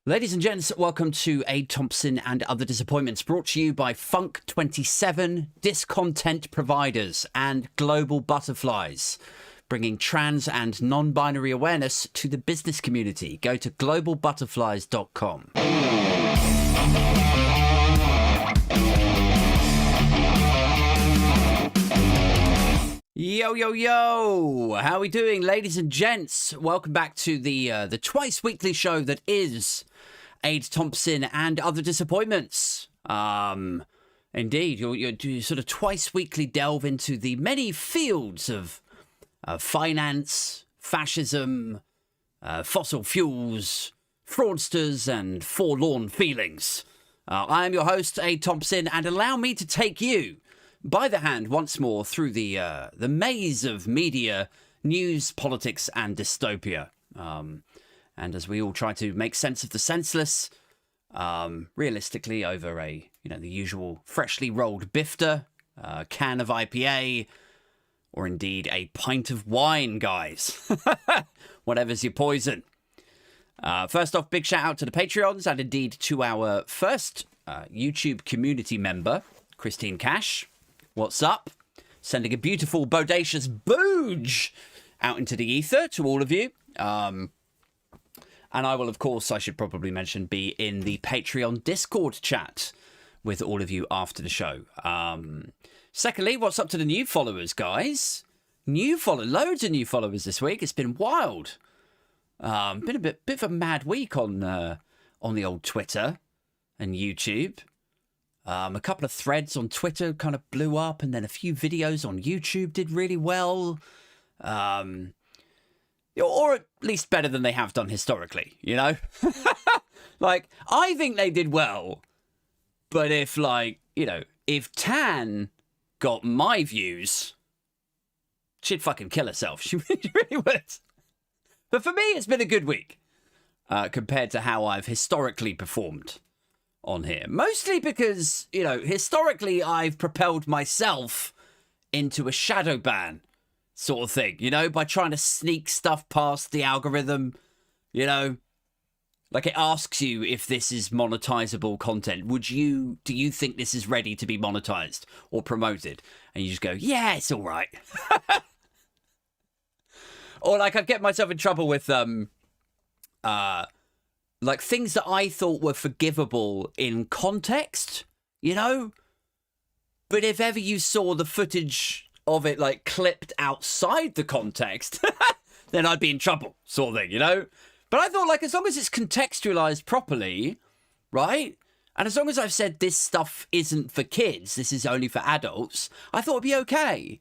Ladies and gents, welcome to A. Thompson and Other Disappointments, brought to you by Funk27, Discontent Providers, and Global Butterflies, bringing trans and non-binary awareness to the business community. Go to globalbutterflies.com. Yo, yo, yo! How are we doing, ladies and gents? Welcome back to the twice-weekly show that is Aid Thompson and Other Disappointments. Indeed, you sort of twice-weekly delve into the many fields of finance, fascism, fossil fuels, fraudsters, and forlorn feelings. I am your host, Aid Thompson, and allow me to take you by the hand once more through the maze of media, news, politics, and dystopia. And as we all try to make sense of the senseless, realistically over the usual freshly rolled bifter, can of IPA, or indeed a pint of wine, guys. Whatever's your poison. First off, big shout out to the Patreons, and indeed to our first YouTube community member, Christine Cash. What's up? Sending a beautiful, bodacious booge out into the ether to all of you. And I will, of course, I should probably mention, be in the Patreon Discord chat with all of you after the show. Secondly, what's up to the new followers, guys? Loads of new followers this week. It's been wild. Been a bit of a mad week on the old Twitter and YouTube. A couple of threads on Twitter kind of blew up, and then a few videos on YouTube did really well. Or at least better than they have done historically, you know? Like, I think they did well, but if Tan got my views, she'd fucking kill herself. She really would. But for me, it's been a good week compared to how I've historically performed on here. Mostly because, historically I've propelled myself into a shadow ban sort of thing, by trying to sneak stuff past the algorithm, like it asks you if this is monetizable content. Do you think this is ready to be monetized or promoted? And you just go, yeah, it's all right. Or like I'd get myself in trouble with like things that I thought were forgivable in context, But if ever you saw the footage of it like clipped outside the context, then I'd be in trouble, sort of thing, But I thought, like, as long as it's contextualized properly, right? And as long as I've said this stuff isn't for kids, this is only for adults, I thought it'd be okay.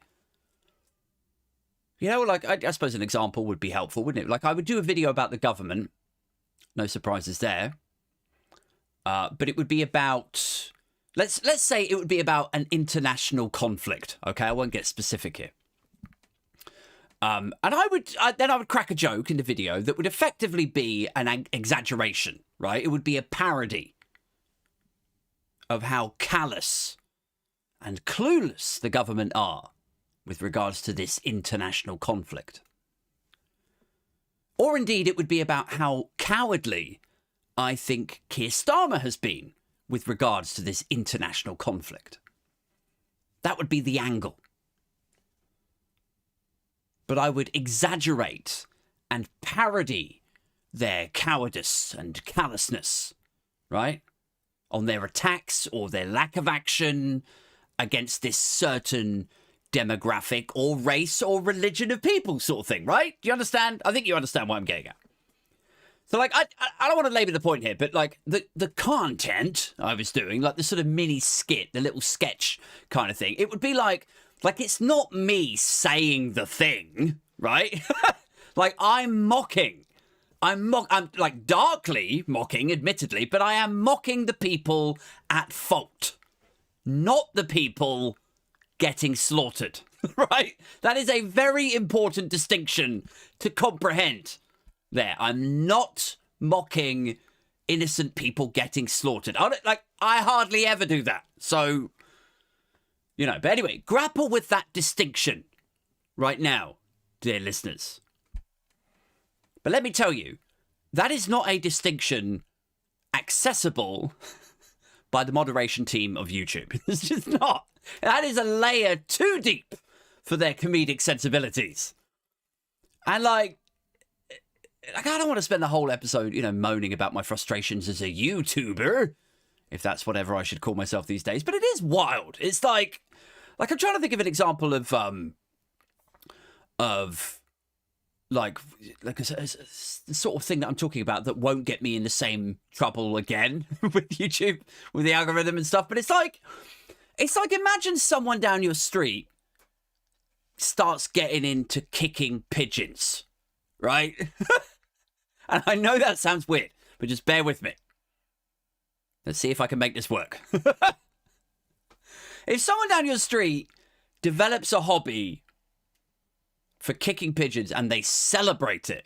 Like, I suppose an example would be helpful, wouldn't it? Like, I would do a video about the government. No surprises there. But it would be about, let's say it would be about an international conflict. Okay, I won't get specific here. And I would crack a joke in the video that would effectively be an exaggeration, right? It would be a parody of how callous and clueless the government are with regards to this international conflict. Or indeed, it would be about how cowardly I think Keir Starmer has been with regards to this international conflict. That would be the angle. But I would exaggerate and parody their cowardice and callousness, right? On their attacks or their lack of action against this certain demographic or race or religion of people sort of thing, right? Do you understand? I think you understand what I'm getting at. So, like, I don't want to labour the point here, but, like, the content I was doing, like, the sort of mini skit, the little sketch kind of thing, it would be like it's not me saying the thing, right? Like, I'm like darkly mocking, admittedly, but I am mocking the people at fault, not the people getting slaughtered, right? That is a very important distinction to comprehend there. I'm not mocking innocent people getting slaughtered. I hardly ever do that. So, but anyway, grapple with that distinction right now, dear listeners. But let me tell you, that is not a distinction accessible by the moderation team of YouTube. It's just not. That is a layer too deep for their comedic sensibilities. And like I don't want to spend the whole episode, moaning about my frustrations as a YouTuber, if that's whatever I should call myself these days. But it is wild. It's like I'm trying to think of an example of like the sort of thing that I'm talking about that won't get me in the same trouble again with YouTube, with the algorithm and stuff. But it's like imagine someone down your street starts getting into kicking pigeons, right? And I know that sounds weird, but just bear with me. Let's see if I can make this work. If someone down your street develops a hobby for kicking pigeons and they celebrate it,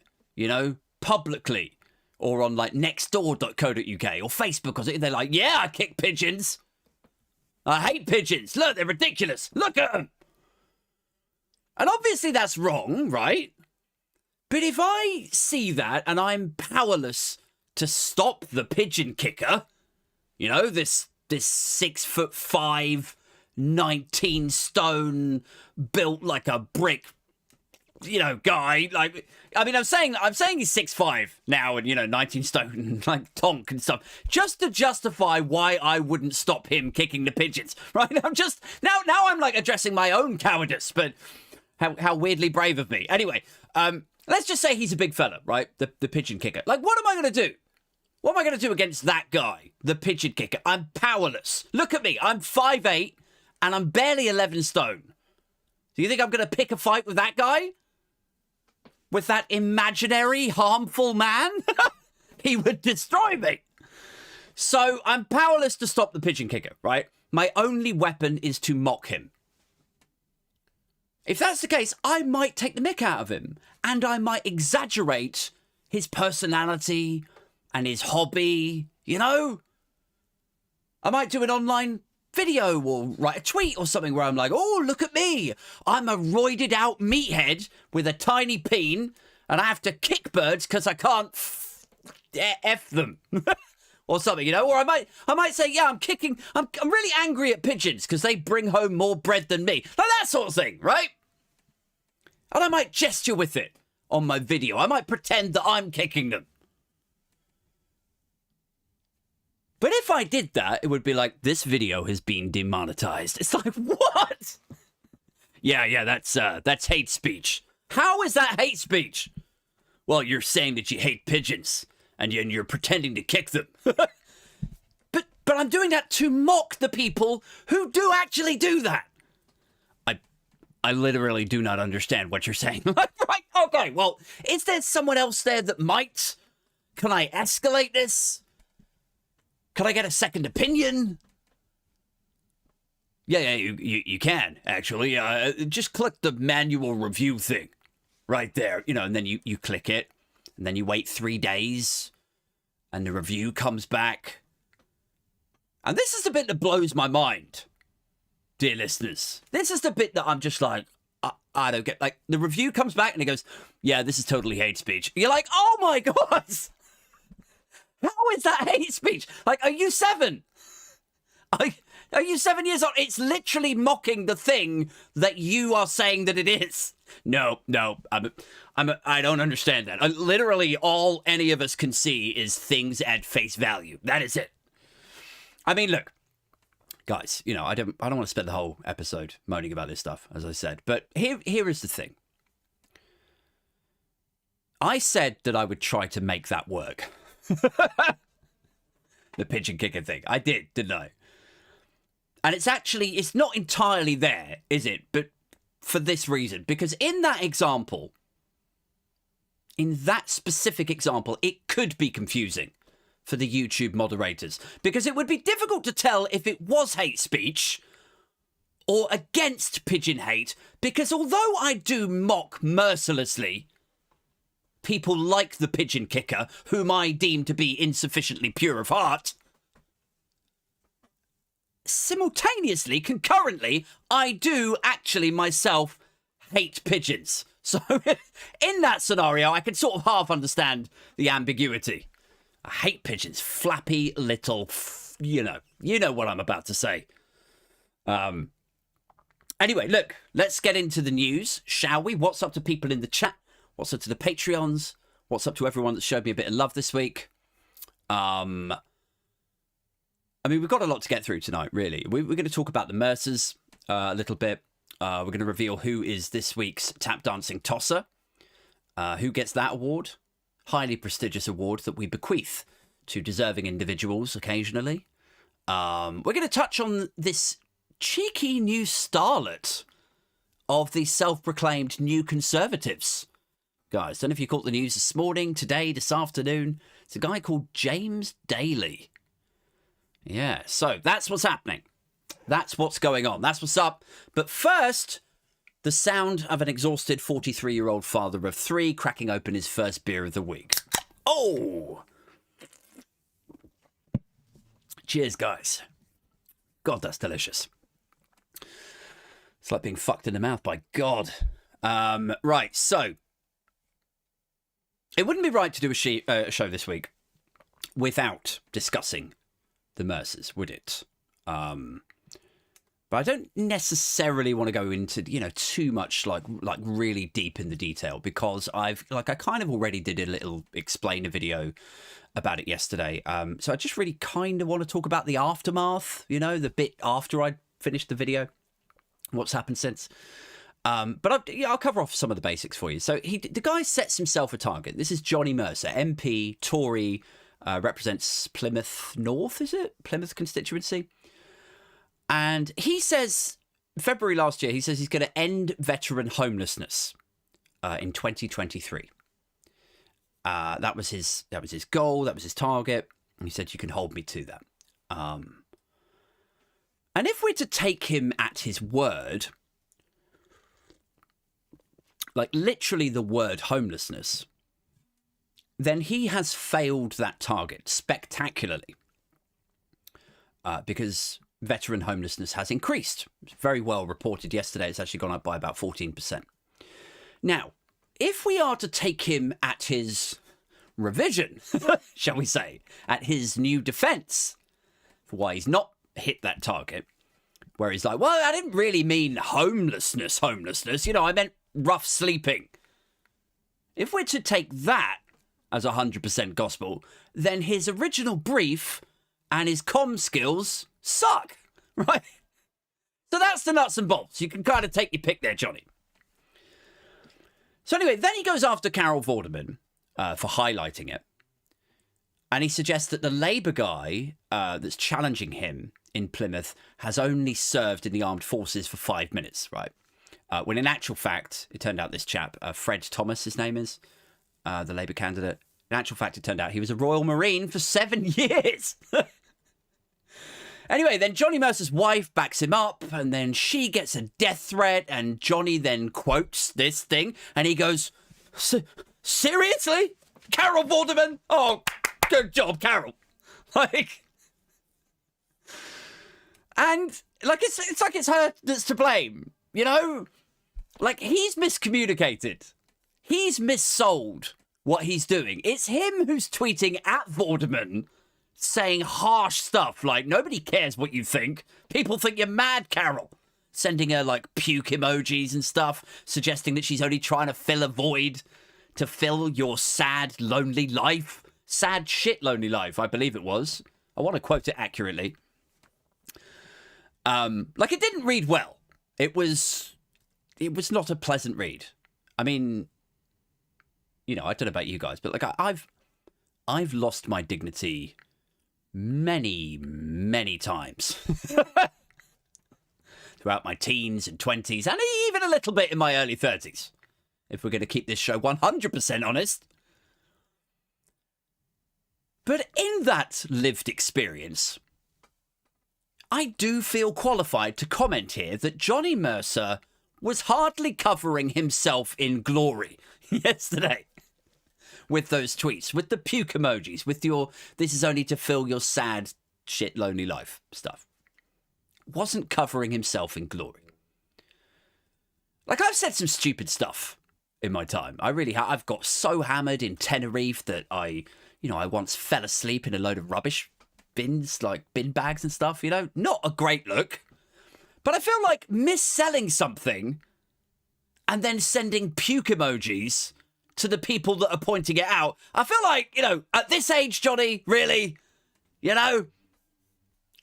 publicly, or on like nextdoor.co.uk or Facebook or something, they're like, yeah, I kick pigeons. I hate pigeons. Look, they're ridiculous. Look at them. And obviously that's wrong, right? But if I see that and I'm powerless to stop the pigeon kicker, this 6'5", 19 stone, built like a brick, guy. Like, I mean, I'm saying he's 6'5" now and 19 stone and like tonk and stuff, just to justify why I wouldn't stop him kicking the pigeons, right? I'm just now I'm like addressing my own cowardice, but how weirdly brave of me. Anyway, let's just say he's a big fella, right? The pigeon kicker. Like, what am I going to do? What am I going to do against that guy, the pigeon kicker? I'm powerless. Look at me. I'm 5'8", and I'm barely 11 stone. Do you think I'm going to pick a fight with that guy? With that imaginary, harmful man? He would destroy me. So I'm powerless to stop the pigeon kicker, right? My only weapon is to mock him. If that's the case, I might take the mick out of him, and I might exaggerate his personality and his hobby, I might do an online video or write a tweet or something where I'm like, oh, look at me. I'm a roided out meathead with a tiny peen, and I have to kick birds because I can't F them. Or something, or I might say, yeah, I'm really angry at pigeons because they bring home more bread than me. Like that sort of thing, right? And I might gesture with it on my video. I might pretend that I'm kicking them. But if I did that, it would be like, this video has been demonetized. It's like, what? Yeah, that's hate speech. How is that hate speech? Well, you're saying that you hate pigeons, and you're pretending to kick them. But I'm doing that to mock the people who do actually do that. I literally do not understand what you're saying. Right, okay, well, is there someone else there that might? Can I escalate this? Can I get a second opinion? Yeah, you can, actually. Just click the manual review thing right there, and then you click it, and then you wait 3 days, and the review comes back. And this is the bit that blows my mind, dear listeners. This is the bit that I'm just like, I don't get. Like, the review comes back, and it goes, yeah, this is totally hate speech. You're like, oh my God! How is that hate speech? Like, are you 7? Are you 7 years old? It's literally mocking the thing that you are saying that it is. No, I don't understand that. Literally, all any of us can see is things at face value. That is it. I mean, look, guys. I don't want to spend the whole episode moaning about this stuff, as I said. But here is the thing. I said that I would try to make that work. The pigeon kicker thing. I did, didn't I? And it's not entirely there, is it? But for this reason, because in that specific example, it could be confusing for the YouTube moderators, because it would be difficult to tell if it was hate speech or against pigeon hate, because although I do mock mercilessly people like the pigeon kicker, whom I deem to be insufficiently pure of heart, simultaneously, concurrently, I do actually myself hate pigeons. So in that scenario, I can sort of half understand the ambiguity. I hate pigeons. Flappy little, you know what I'm about to say. Anyway, look, let's get into the news, shall we? What's up to people in the chat? What's up to the Patreons? What's up to everyone that showed me a bit of love this week? I mean, we've got a lot to get through tonight, really. We're going to talk about the Mercers a little bit. We're going to reveal who is this week's tap dancing tosser. Who gets that award? Highly prestigious award that we bequeath to deserving individuals occasionally. We're going to touch on this cheeky new starlet of the self-proclaimed New Conservatives. Guys, don't know if you caught the news this morning, today, this afternoon. It's a guy called James Daly. Yeah, so that's what's happening. That's what's going on. That's what's up. But first, the sound of an exhausted 43-year-old father of three cracking open his first beer of the week. Oh! Cheers, guys. God, that's delicious. It's like being fucked in the mouth by God. Right, so it wouldn't be right to do a show this week without discussing the Mercers, would it? But I don't necessarily want to go into, too much like really deep in the detail, because I kind of already did a little explainer video about it yesterday. So I just really kind of want to talk about the aftermath, the bit after I finished the video, what's happened since. But I'll cover off some of the basics for you. So the guy sets himself a target. This is Johnny Mercer, MP, Tory, represents Plymouth North, is it? Plymouth constituency. And he says, February last year, he says he's going to end veteran homelessness in 2023. That was his goal. That was his target. And he said, you can hold me to that. And if we're to take him at his word, like literally the word homelessness, then he has failed that target spectacularly. Because veteran homelessness has increased. It's very well reported yesterday. It's actually gone up by about 14%. Now, if we are to take him at his revision, shall we say, at his new defense for why he's not hit that target, where he's like, well, I didn't really mean homelessness, I meant rough sleeping. If we're to take that as 100% gospel, then his original brief and his comm skills suck, right? So that's the nuts and bolts. You can kind of take your pick there, Johnny. So anyway, then he goes after Carol Vorderman for highlighting it. And he suggests that the Labour guy that's challenging him in Plymouth has only served in the armed forces for 5 minutes, right? When in actual fact, it turned out this chap, Fred Thomas, his name is, the Labour candidate. In actual fact, it turned out he was a Royal Marine for 7 years. Anyway, then Johnny Mercer's wife backs him up, and then she gets a death threat, and Johnny then quotes this thing, and he goes, seriously? Carol Vorderman? Oh, good job, Carol. And it's like it's her that's to blame, Like, he's miscommunicated. He's missold what he's doing. It's him who's tweeting at Vorderman, saying harsh stuff like, nobody cares what you think. People think you're mad, Carol. Sending her, puke emojis and stuff, suggesting that she's only trying to fill a void, to fill your sad, lonely life. Sad shit lonely life, I believe it was. I want to quote it accurately. It didn't read well. It was not a pleasant read. I mean, I don't know about you guys, but I've lost my dignity many, many times throughout my teens and 20s, and even a little bit in my early 30s, if we're going to keep this show 100% honest. But in that lived experience, I do feel qualified to comment here that Johnny Mercer was hardly covering himself in glory yesterday. With those tweets, with the puke emojis, with your, this is only to fill your sad, shit, lonely life stuff. Wasn't covering himself in glory. I've said some stupid stuff in my time. I really have. I've got so hammered in Tenerife that I you know, I once fell asleep in a load of rubbish bins, like bin bags and stuff, you know? Not a great look. But I feel like mis-selling something and then sending puke emojis to the people that are pointing it out. I feel like, you know, at this age, Johnny, really, you know?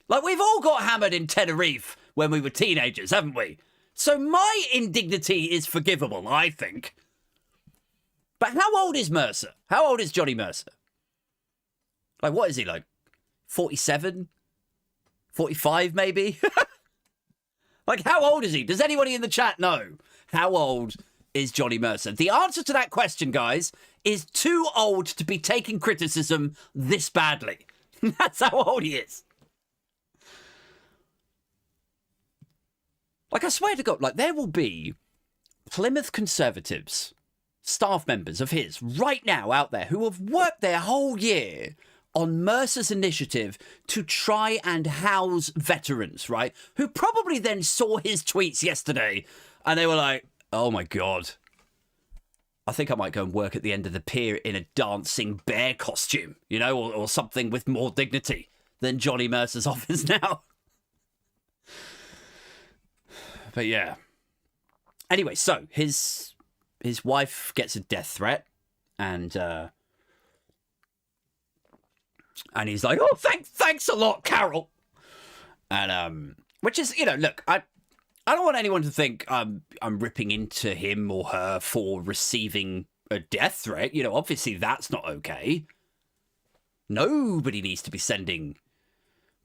Like, we've all got hammered in Tenerife when we were teenagers, haven't we? So my indignity is forgivable, I think. But how old is Mercer? How old is Johnny Mercer? Like, what is he, like, 47? 45, maybe? Like, how old is he? Does anybody in the chat know? How old is Johnny Mercer? The answer to that question, guys, is too old to be taking criticism this badly. That's how old he is. Like, I swear to God, like, there will be Plymouth Conservatives, staff members of his, right now out there who have worked their whole year on Mercer's initiative to try and house veterans, right? Who probably then saw his tweets yesterday and they were like, oh my God, I think I might go and work at the end of the pier in a dancing bear costume, you know, or something with more dignity than Johnny Mercer's office now. But yeah. Anyway, so his wife gets a death threat and he's like, oh, thanks a lot, Carol. And which is, you know, look, I don't want anyone to think I'm ripping into him or her for receiving a death threat. You know, obviously that's not okay. Nobody needs to be sending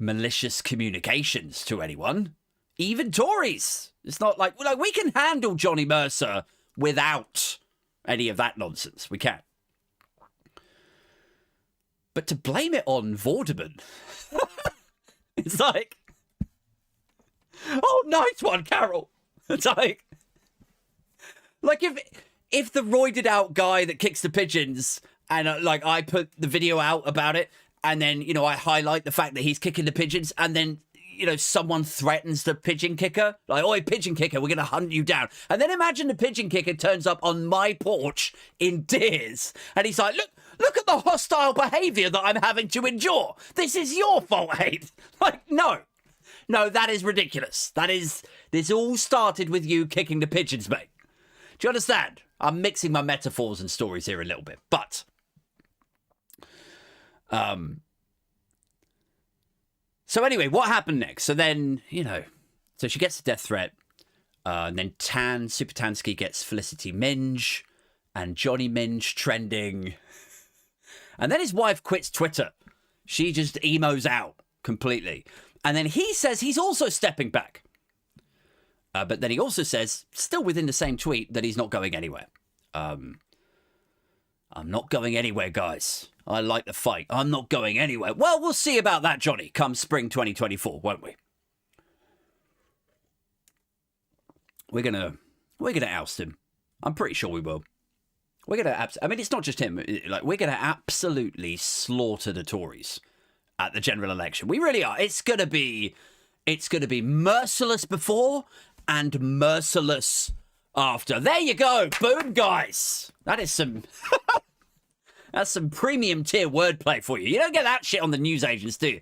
malicious communications to anyone, even Tories. It's not like we can handle Johnny Mercer without any of that nonsense. We can. But to blame it on Vorderman, it's like, oh, nice one, Carol. It's like if the roided out guy that kicks the pigeons and like I put the video out about it and then, you know, I highlight the fact that he's kicking the pigeons and then, you know, someone threatens the pigeon kicker, like, oi, pigeon kicker, we're going to hunt you down. And then imagine the pigeon kicker turns up on my porch in tears and he's like, look at the hostile behaviour that I'm having to endure. This is your fault, Hate. Like, no, that is ridiculous. This all started with you kicking the pigeons, mate. Do you understand? I'm mixing my metaphors and stories here a little bit, but, so anyway, what happened next? So then, you know, so she gets a death threat, and then Super Tansky gets Felicity Minge, and Johnny Minge trending. And then his wife quits Twitter. She just emos out completely. And then he says he's also stepping back. But then he also says, still within the same tweet, that he's not going anywhere. I'm not going anywhere, guys. I like the fight. I'm not going anywhere. Well, we'll see about that, Johnny, come spring 2024, won't we? We're gonna oust him. I'm pretty sure we will. We're gonna. I mean, it's not just him. Like, we're gonna absolutely slaughter the Tories at the general election. We really are. It's gonna be merciless before and merciless after. There you go. Boom, guys. That is some. That's some premium tier wordplay for you. You don't get that shit on the newsagents, do you?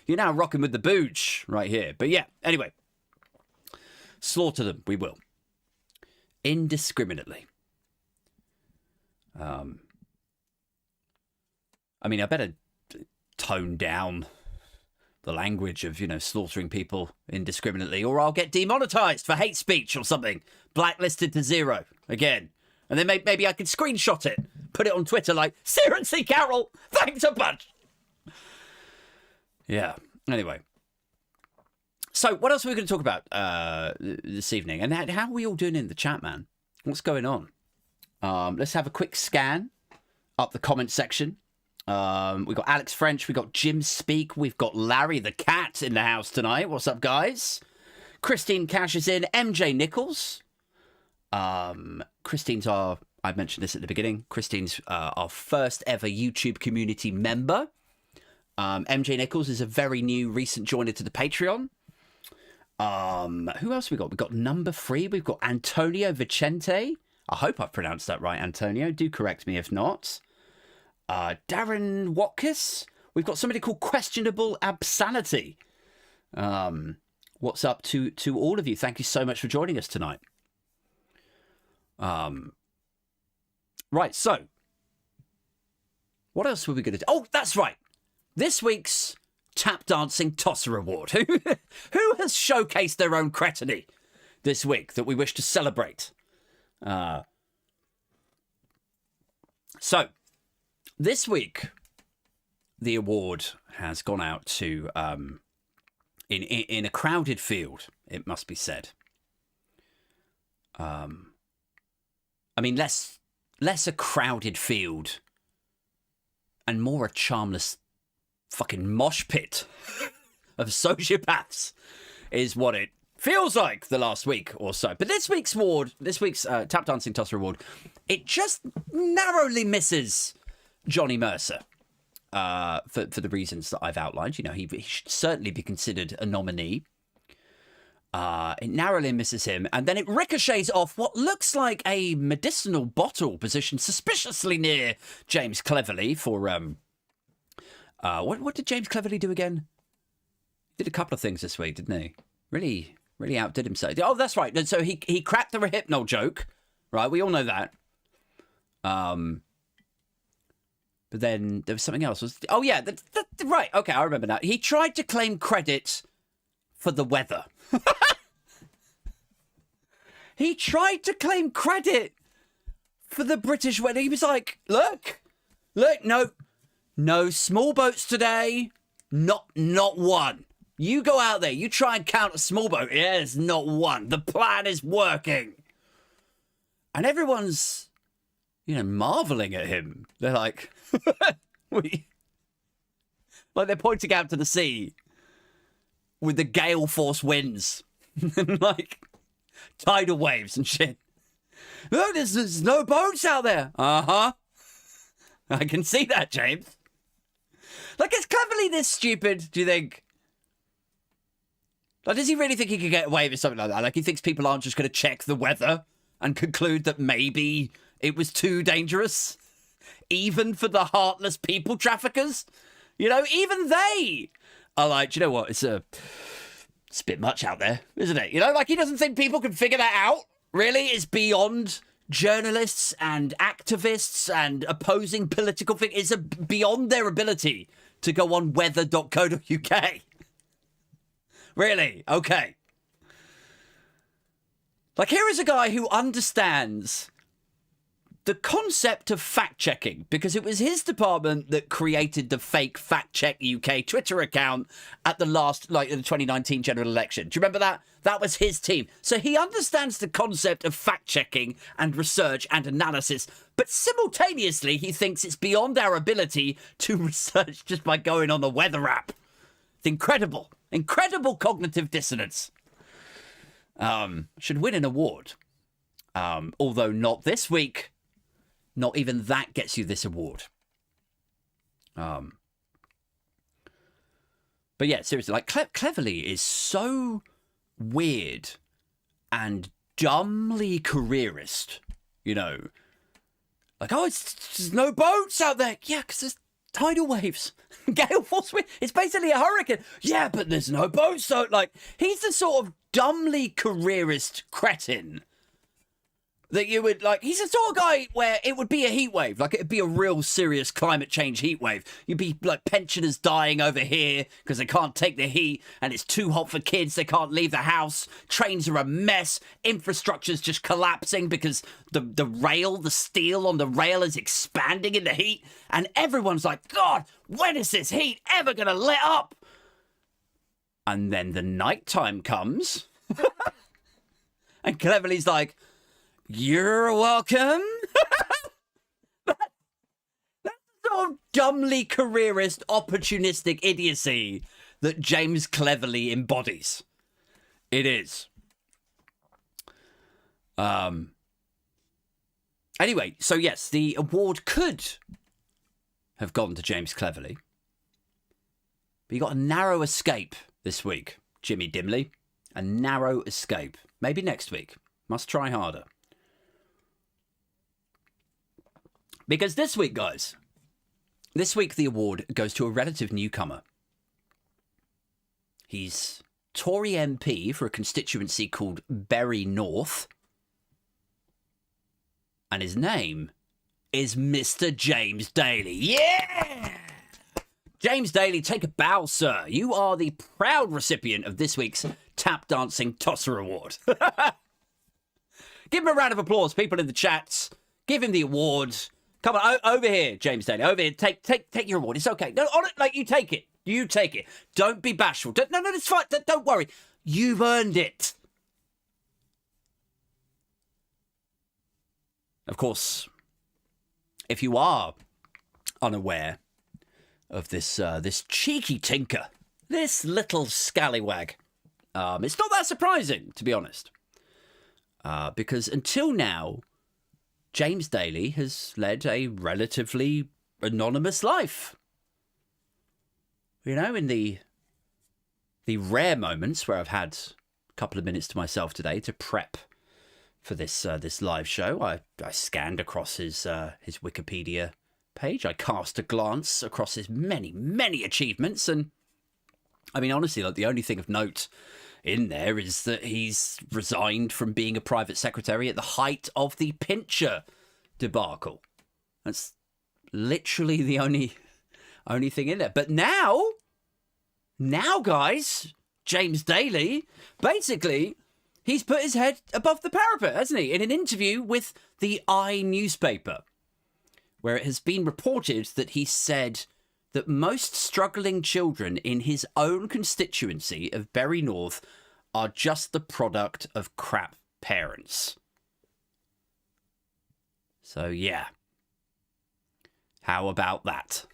You're now rocking with the booge right here. But yeah, anyway. Slaughter them. We will. Indiscriminately. I mean, I better tone down the language of, you know, slaughtering people indiscriminately, or I'll get demonetized for hate speech or something. Blacklisted to 0 again. And then maybe I could screenshot it, put it on Twitter like, seriously, Carol, thanks a bunch. Yeah, anyway. So what else are we going to talk about this evening? And how are we all doing in the chat, man? What's going on? Let's have a quick scan up the comment section. We've got Alex French, we've got Jim Speak, we've got Larry the Cat in the house tonight. What's up, guys? Christine Cash is in, MJ Nichols. Christine's I mentioned this at the beginning, Christine's our first ever YouTube community member. MJ Nichols is a very new recent joiner to the Patreon. Who else we got? We've got number 3, we've got Antonio Vicente. I hope I've pronounced that right, Antonio. Do correct me if not. Darren Watkis. We've got somebody called Questionable Absanity. What's up to all of you? Thank you so much for joining us tonight. Right, so what else were we going to do? Oh, that's right. This week's Tap Dancing Tosser Award. Who has showcased their own cretiny this week that we wish to celebrate? So, this week, the award has gone out to, in a crowded field, it must be said. I mean, less a crowded field and more a charmless fucking mosh pit of sociopaths is what it feels like the last week or so. But this week's Tap Dancing Tosser Award, it just narrowly misses Johnny Mercer for the reasons that I've outlined. You know, he should certainly be considered a nominee. It narrowly misses him, and then it ricochets off what looks like a medicinal bottle positioned suspiciously near James Cleverly for what did James Cleverly do again? He did a couple of things this week, didn't he? Really outdid himself. Oh, that's right. So he cracked the Hypno joke, right? We all know that. But then there was something else. Oh yeah, right. Okay, I remember now. He tried to claim credit for the weather. He tried to claim credit for the British weather. He was like, look, no small boats today. Not one. You go out there, you try and count a small boat. Yeah, there's not one. The plan is working. And everyone's, marveling at him. They're like, like they're pointing out to the sea with the gale force winds and like tidal waves and shit. Look, there's no boats out there. I can see that, James. Like, is Cleverly this stupid, do you think? Like, does he really think he could get away with something like that? Like, he thinks people aren't just going to check the weather and conclude that maybe it was too dangerous? Even for the heartless people traffickers? Even they are like, you know what? It's a bit much out there, isn't it? Like, he doesn't think people can figure that out. Really? It's beyond journalists and activists and opposing political figures. It's beyond their ability to go on weather.co.uk. Really? Okay. Like, here is a guy who understands the concept of fact-checking, because it was his department that created the fake Fact Check UK Twitter account at the the 2019 general election. Do you remember that? That was his team. So he understands the concept of fact-checking and research and analysis, but simultaneously he thinks it's beyond our ability to research just by going on the weather app. It's incredible. Incredible cognitive dissonance. Should win an award. Although not this week. Not even that gets you this award. But yeah, seriously, like Cleverly is so weird and dumbly careerist, Like, there's no boats out there. Yeah, because there's tidal waves. Gale force wind. It's basically a hurricane. Yeah, but there's no boats. So, like, he's the sort of dumbly careerist cretin that you would, like, he's the sort of guy where it would be a heat wave. Like, it'd be a real serious climate change heat wave. You'd be, like, pensioners dying over here because they can't take the heat and it's too hot for kids. They can't leave the house. Trains are a mess. Infrastructure's just collapsing because the steel on the rail is expanding in the heat. And everyone's like, God, when is this heat ever going to let up? And then the nighttime comes. And Cleverly's like, you're welcome. That's sort of dumbly careerist, opportunistic idiocy that James Cleverly embodies. It is. Anyway, so yes, the award could have gone to James Cleverly. But you got a narrow escape this week, Jimmy Dimley. A narrow escape. Maybe next week. Must try harder. Because this week, guys, This week, the award goes to a relative newcomer. He's Tory MP for a constituency called Bury North. And his name is Mr. James Daly. Yeah! James Daly, take a bow, sir. You are the proud recipient of this week's Tap Dancing Tosser Award. Give him a round of applause, people in the chats. Give him the award. Come on, over here, James Daly. Over here, take your award. It's okay. No, on it, like, you take it. You take it. Don't be bashful. No, it's fine. Don't worry. You've earned it. Of course, if you are unaware of this this cheeky tinker, this little scallywag, it's not that surprising, to be honest. Because until now, James Daly has led a relatively anonymous life. You know, in the rare moments where I've had a couple of minutes to myself today to prep for this live show, I scanned across his Wikipedia page. I cast a glance across his many achievements, and I mean, honestly, like, the only thing of note in there is that he's resigned from being a private secretary at the height of the Pincher debacle. That's literally the only thing in there. But now, guys, James Daly, basically, he's put his head above the parapet, hasn't he? In an interview with the newspaper, where it has been reported that he said that most struggling children in his own constituency of Bury North are just the product of crap parents. So, yeah. How about that?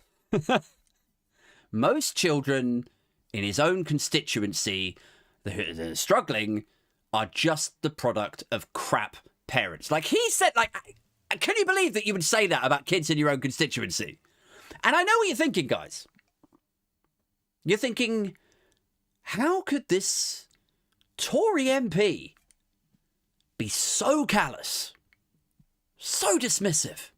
Most children in his own constituency that are struggling are just the product of crap parents. Like, he said, like, can you believe that you would say that about kids in your own constituency? And I know what you're thinking, guys. You're thinking, how could this Tory MP be so callous, so dismissive?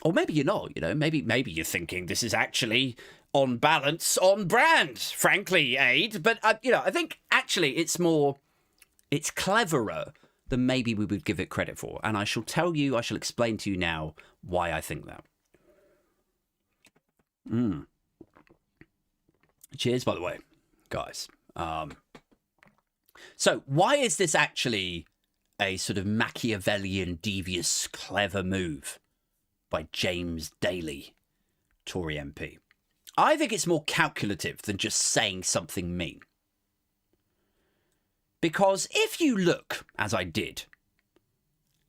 Or maybe you're not, you know, maybe you're thinking this is actually on balance, on brand, frankly, Aid. But, you know, I think actually it's cleverer than maybe we would give it credit for. And I shall explain to you now why I think that. Cheers, by the way, guys. So why is this actually a sort of Machiavellian, devious, clever move by James Daly, Tory MP? I think it's more calculative than just saying something mean. Because if you look, as I did,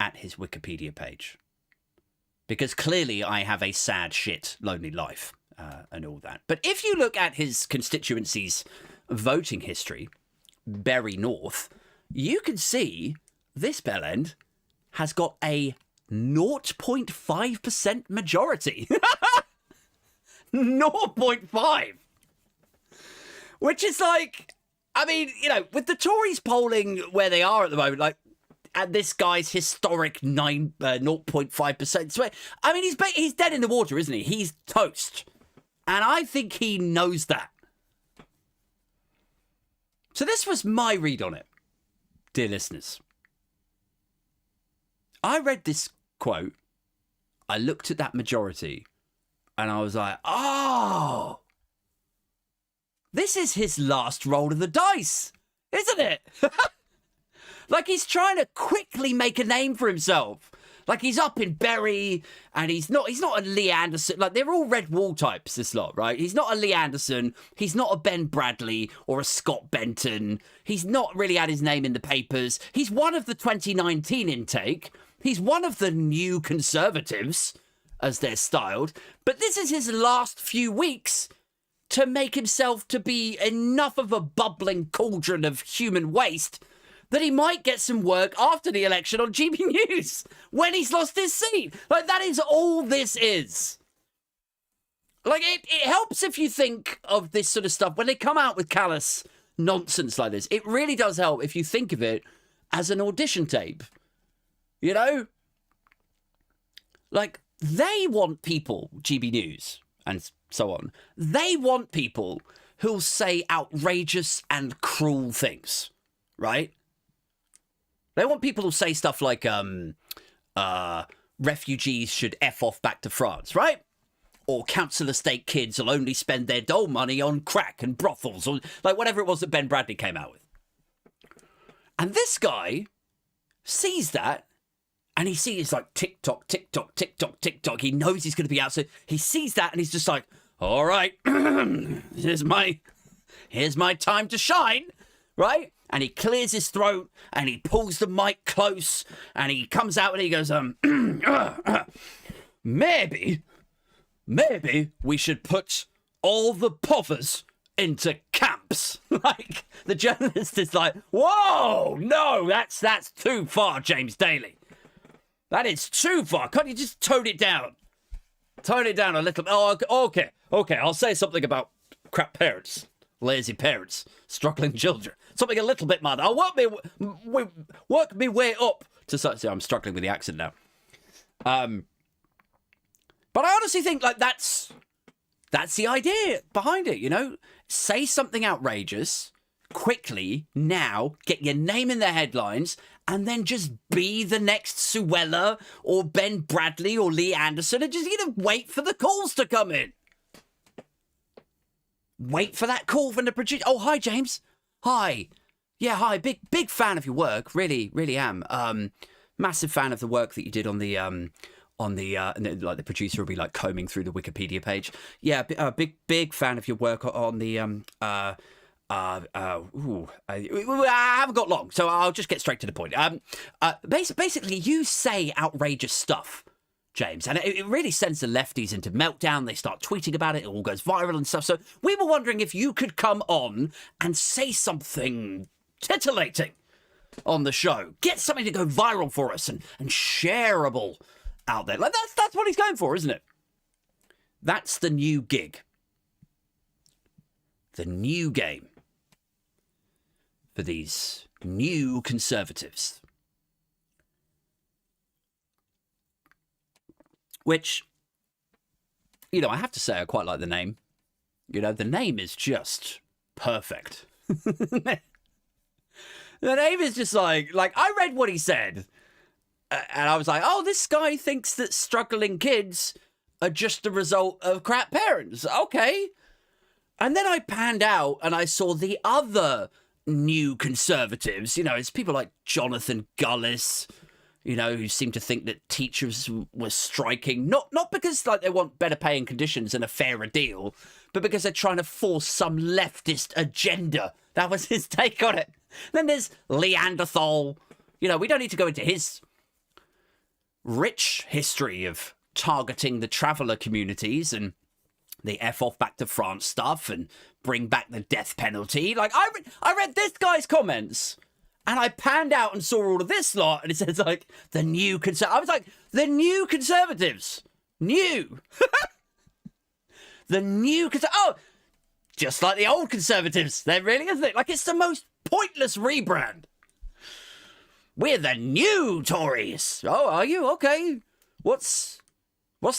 at his Wikipedia page, because clearly I have a sad, shit, lonely life and all that. But if you look at his constituency's voting history, Bury North, you can see this bellend has got a 0.5% majority. 0.5. Which is like, I mean, you know, with the Tories polling where they are at the moment, like, at this guy's historic 0.5%. So, I mean, he's dead in the water, isn't he? He's toast. And I think he knows that. So this was my read on it, dear listeners. I read this quote, I looked at that majority, and I was like, oh, this is his last roll of the dice, isn't it? Like, he's trying to quickly make a name for himself. Like, he's up in Bury, and he's not a Lee Anderson. Like, they're all red wall types, this lot, right? He's not a Lee Anderson. He's not a Ben Bradley or a Scott Benton. He's not really had his name in the papers. He's one of the 2019 intake. He's one of the new Conservatives, as they're styled. But this is his last few weeks to make himself to be enough of a bubbling cauldron of human waste that he might get some work after the election on GB News when he's lost his seat. Like, that is all this is. Like, it helps if you think of this sort of stuff. When they come out with callous nonsense like this, it really does help if you think of it as an audition tape. You know? Like, They want people, GB News and so on, they want people who'll say outrageous and cruel things, right? They want people who'll say stuff like, refugees should F off back to France, right? Or council estate kids will only spend their dole money on crack and brothels, or like whatever it was that Ben Bradley came out with. And this guy sees that, and he sees like TikTok, TikTok, TikTok, TikTok. He knows he's going to be out, so he sees that, and he's just like, all right, here's my time to shine, right? And he clears his throat, and he pulls the mic close, and he comes out and he goes, maybe we should put all the povers into camps. Like, the journalist is like, whoa, no, that's too far, James Daly. That is too far. Can't you just tone it down? Tone it down a little. Oh, okay, I'll say something about crap parents, lazy parents, struggling children. Something a little bit mad. I'll work me way up to such. I'm struggling with the accent now. But I honestly think like that's the idea behind it, you know? Say something outrageous quickly now, get your name in the headlines, and then just be the next Suella or Ben Bradley or Lee Anderson and just, you know, wait for the calls to come in. Wait for that call from the producer. Oh, hi, James. Hi. Yeah, hi. Big fan of your work. Really, really am. Massive fan of the work that you did on the like the producer will be like combing through the Wikipedia page. Yeah, big fan of your work on the I haven't got long, so I'll just get straight to the point. Basically, you say outrageous stuff, James, and it really sends the lefties into meltdown. They start tweeting about it. It all goes viral and stuff. So we were wondering if you could come on and say something titillating on the show. Get something to go viral for us and shareable out there. Like that's what he's going for, isn't it? That's the new gig. The new game for these new conservatives. Which, you know, I have to say I quite like the name. You know, the name is just perfect. The name is just like I read what he said. And I was like, oh, this guy thinks that struggling kids are just the result of crap parents. Okay. And then I panned out and I saw the other new conservatives. You know, it's people like Jonathan Gullis, you know, who seem to think that teachers were striking, not because like they want better paying conditions and a fairer deal, but because they're trying to force some leftist agenda. That was his take on it. Then there's Leanderthal. You know, we don't need to go into his rich history of targeting the traveller communities and the F off back to France stuff and bring back the death penalty. Like, I read this guy's comments and I panned out and saw all of this lot and it says, like, the new I was like, the new conservatives. New. The new oh, just like the old conservatives. They're really, isn't it? Like, it's the most pointless rebrand. We're the new Tories. Oh, are you? Okay. What's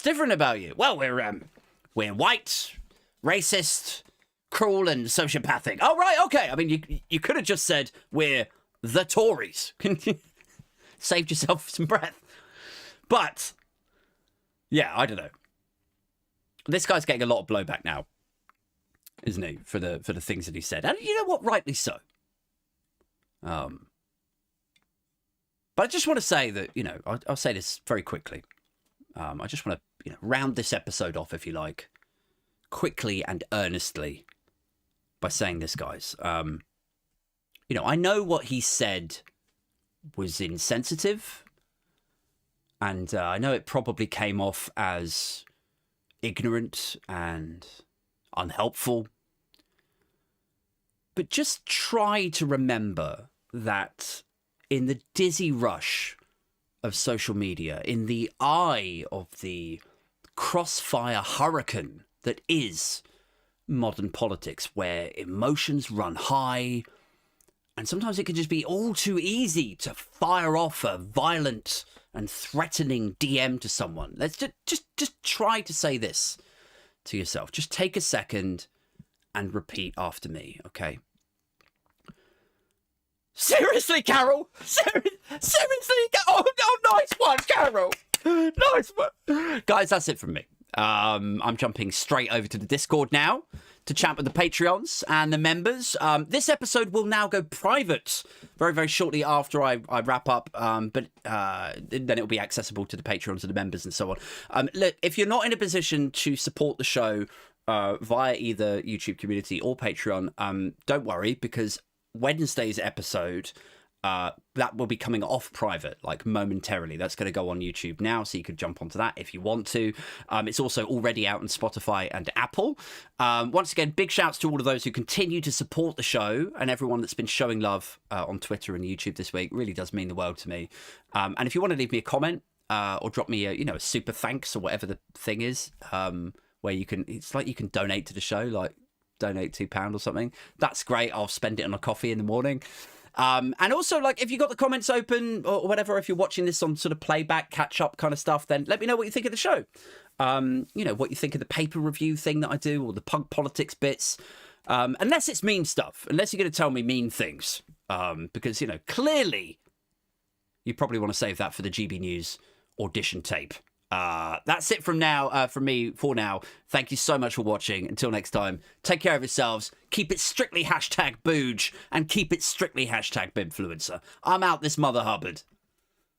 different about you? Well, we're white, racist, cruel, and sociopathic. Oh, right, okay. I mean, you could have just said we're the Tories. Saved yourself some breath. But yeah, I don't know. This guy's getting a lot of blowback now, isn't he? For the things that he said, and you know what? Rightly so. But I just want to say that, you know, I'll say this very quickly. I just want to, you know, round this episode off, if you like, quickly and earnestly by saying this, guys. You know, I know what he said was insensitive, and I know it probably came off as ignorant and unhelpful. But just try to remember that in the dizzy rush of social media, in the eye of the crossfire hurricane that is modern politics, where emotions run high, and sometimes it can just be all too easy to fire off a violent and threatening DM to someone, let's just try to say this to yourself. Just take a second and repeat after me, okay? Seriously, Carol? Seriously? Oh, nice one, Carol. Nice one. Guys, that's it from me. I'm jumping straight over to the Discord now to chat with the Patreons and the members. This episode will now go private very, very shortly after I wrap up, but then it'll be accessible to the Patreons and the members and so on. Look, if you're not in a position to support the show via either YouTube community or Patreon, don't worry, because Wednesday's episode, that will be coming off private, like momentarily. That's going to go on YouTube now, so you could jump onto that if you want to. It's also already out on Spotify and Apple. Once again, big shouts to all of those who continue to support the show and everyone that's been showing love on Twitter and YouTube this week. Really does mean the world to me. And if you want to leave me a comment or drop me a super thanks or whatever the thing is, where you can, it's like you can donate to the show, like donate £2 or something. That's great. I'll spend it on a coffee in the morning. And also, like, if you got the comments open or whatever, if you're watching this on sort of playback, catch up kind of stuff, then let me know what you think of the show. What you think of the paper review thing that I do, or the punk politics bits. Unless it's mean stuff, unless you're going to tell me mean things, because, clearly you probably want to save that for the GB News audition tape. That's it from me for now. Thank you so much for watching. Until next time, take care of yourselves. Keep it strictly #Booge and keep it strictly #Bibfluencer. I'm out, this Mother Hubbard.